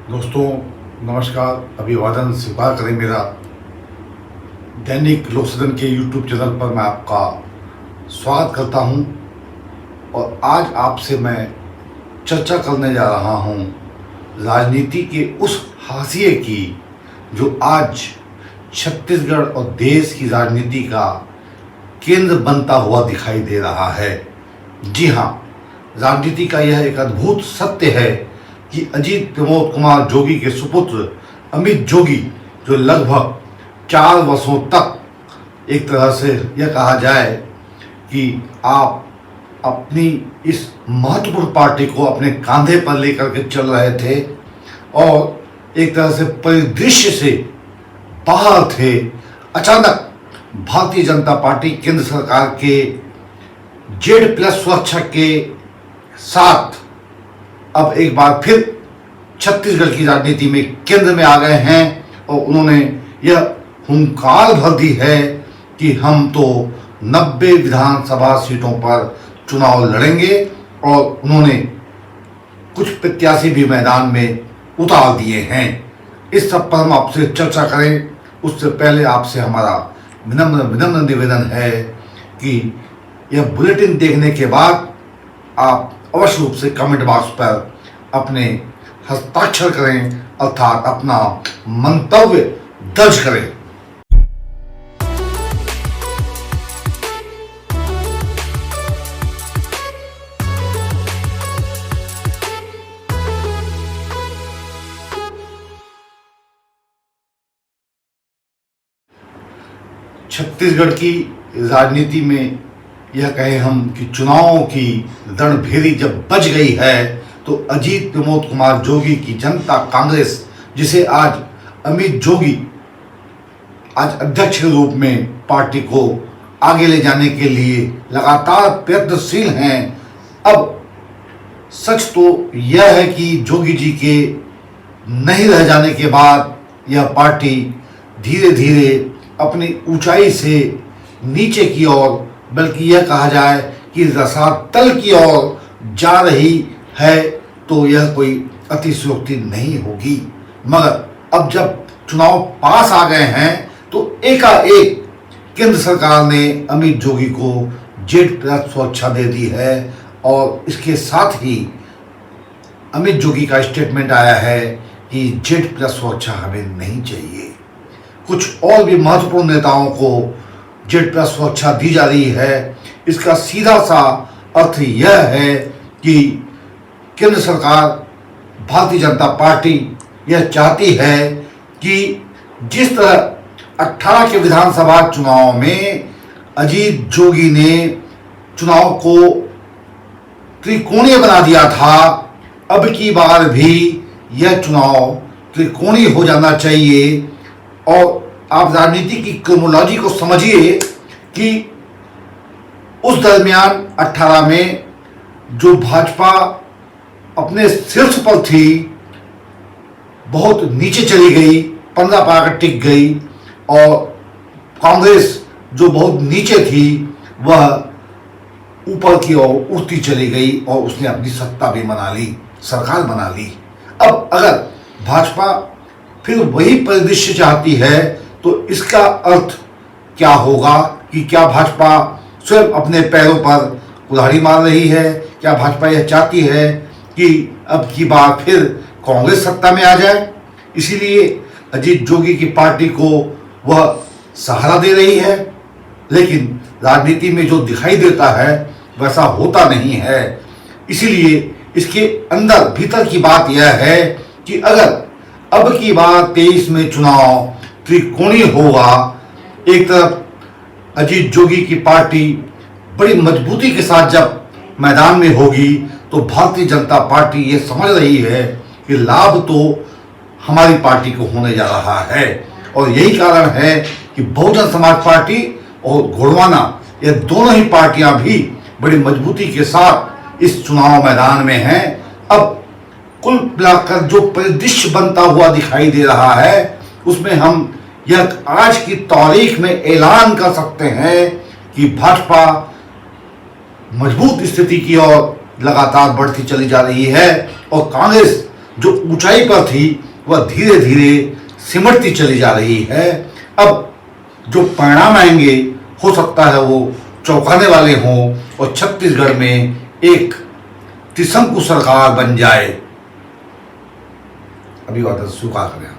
दोस्तों नमस्कार, अभिवादन स्वीकार करें मेरा। दैनिक लोक सदन के यूट्यूब चैनल पर मैं आपका स्वागत करता हूं और आज आपसे मैं चर्चा करने जा रहा हूं राजनीति के उस हाशिए की जो आज छत्तीसगढ़ और देश की राजनीति का केंद्र बनता हुआ दिखाई दे रहा है। जी हाँ, राजनीति का यह एक अद्भुत सत्य है कि अजीत प्रमोद कुमार जोगी के सुपुत्र अमित जोगी, जो लगभग 4 वर्षों तक एक तरह से यह कहा जाए कि आप अपनी इस महत्वपूर्ण पार्टी को अपने कांधे पर लेकर के चल रहे थे और एक तरह से परिदृश्य से बाहर थे, अचानक भारतीय जनता पार्टी केंद्र सरकार के Z+ सुरक्षा के साथ अब एक बार फिर छत्तीसगढ़ की राजनीति में केंद्र में आ गए हैं और उन्होंने यह हुंकार भर दी है कि हम तो 90 विधानसभा सीटों पर चुनाव लड़ेंगे और उन्होंने कुछ प्रत्याशी भी मैदान में उतार दिए हैं। इस सब पर हम आपसे चर्चा करें, उससे पहले आपसे हमारा विनम्र निवेदन है कि यह बुलेटिन देखने के बाद आप अवश्य रूप से कमेंट बॉक्स पर अपने हस्ताक्षर करें, अर्थात अपना मंतव्य दर्ज करें। छत्तीसगढ़ की राजनीति में यह कहें हम कि चुनावों की रणभेरी जब बज गई है तो अजीत प्रमोद कुमार जोगी की जनता कांग्रेस, जिसे आज अमित जोगी आज अध्यक्ष के रूप में पार्टी को आगे ले जाने के लिए लगातार प्रयत्नशील हैं। अब सच तो यह है कि जोगी जी के नहीं रह जाने के बाद यह पार्टी धीरे धीरे अपनी ऊंचाई से नीचे की ओर, बल्कि यह कहा जाए कि रसातल की ओर जा रही है, तो यह कोई अतिशयोक्ति नहीं होगी। मगर अब जब चुनाव पास आ गए हैं तो एकाएक केंद्र सरकार ने अमित जोगी को Z+ सुरक्षा दे दी है और इसके साथ ही अमित जोगी का स्टेटमेंट आया है कि Z+ सुरक्षा हमें नहीं चाहिए। कुछ और भी महत्वपूर्ण नेताओं को Z+ सुरक्षा दी जा रही है। इसका सीधा सा अर्थ यह है कि केंद्र सरकार भारतीय जनता पार्टी यह चाहती है कि जिस तरह 18 के विधानसभा चुनाव में अजीत जोगी ने चुनाव को त्रिकोणीय बना दिया था, अब की बार भी यह चुनाव त्रिकोणीय हो जाना चाहिए। और आप राजनीति की क्रोनोलॉजी को समझिए कि उस दरमियान 18 में जो भाजपा अपने शीर्ष पर थी बहुत नीचे चली गई, 15 पर आकर टिक गई, और कांग्रेस जो बहुत नीचे थी वह ऊपर की ओर उठती चली गई और उसने अपनी सत्ता भी बना ली, सरकार बना ली। अब अगर भाजपा फिर वही परिदृश्य चाहती है तो इसका अर्थ क्या होगा कि क्या भाजपा स्वयं अपने पैरों पर कुल्हाड़ी मार रही है? क्या भाजपा यह चाहती है कि अब की बार फिर कांग्रेस सत्ता में आ जाए? इसीलिए अजीत जोगी की पार्टी को वह सहारा दे रही है। लेकिन राजनीति में जो दिखाई देता है वैसा होता नहीं है। इसीलिए इसके अंदर भीतर की बात यह है कि अगर अब की बार 23 में चुनाव त्रिकोणीय होगा, एक तरफ अजीत जोगी की पार्टी बड़ी मजबूती के साथ जब मैदान में होगी तो भारतीय जनता पार्टी ये समझ रही है कि लाभ तो हमारी पार्टी को होने जा रहा है। और यही कारण है कि बहुजन समाज पार्टी और गोंडवाना, ये दोनों ही पार्टियां भी बड़ी मजबूती के साथ इस चुनाव मैदान में हैं। अब कुल मिलाकर जो परिदृश्य बनता हुआ दिखाई दे रहा है उसमें हम यह आज की तारीख में ऐलान कर सकते हैं कि भाजपा मजबूत स्थिति की ओर लगातार बढ़ती चली जा रही है और कांग्रेस जो ऊंचाई पर थी वह धीरे धीरे सिमटती चली जा रही है। अब जो परिणाम आएंगे हो सकता है वो चौंकाने वाले हों और छत्तीसगढ़ में एक त्रिशंकु सरकार बन जाए। अभी बात स्वीकार करें।